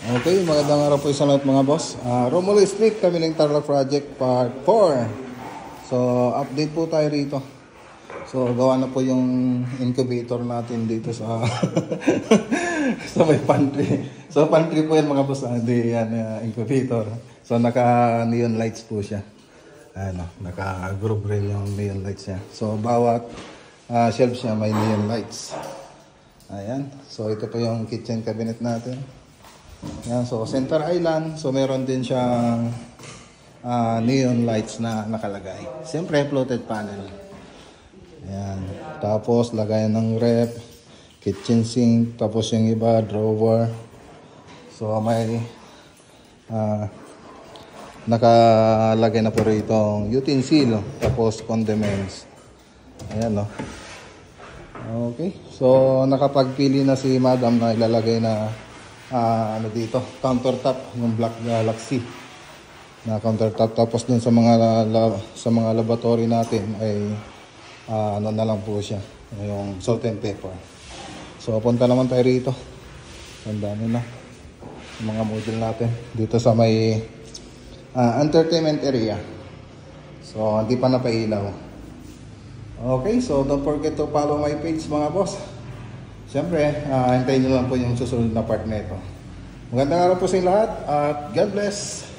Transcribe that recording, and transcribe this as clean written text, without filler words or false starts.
Okay, magandang araw po sa lahat mga boss. Romulo Street, kami ng Tarlac Project Part 4. So, update po tayo rito. So, gawa na po yung incubator natin dito sa sa may pantry. So, pantry po yan mga boss. Hindi yan incubator. So, naka-neon lights po siya. Ano, naka-group rin yung neon lights niya. So, bawat shelf siya may neon lights. Ayan. So, ito po yung kitchen cabinet natin. Yan, so center island, so meron din siyang neon lights na nakalagay. Siyempre floated panel. Yan. Tapos lagayan ng ref, kitchen sink, tapos yung iba drawer. So may nakalagay na po rito utensil, tapos condiments. Ayan, no. Okay. So nakapagpili na si Madam na ilalagay na ano dito, countertop, yung Black Galaxy na countertop. Tapos dun sa mga laboratory natin ay ano na lang po siya, yung salt and pepper. So punta naman tayo rito. Ang dami na yung mga module natin dito sa may entertainment area. So hindi pa napailaw. Okay, so don't forget to follow my page mga boss. Siyempre, hintayin nyo lang po yung susunod na part na ito. Magandang araw po sa inyo lahat at God bless!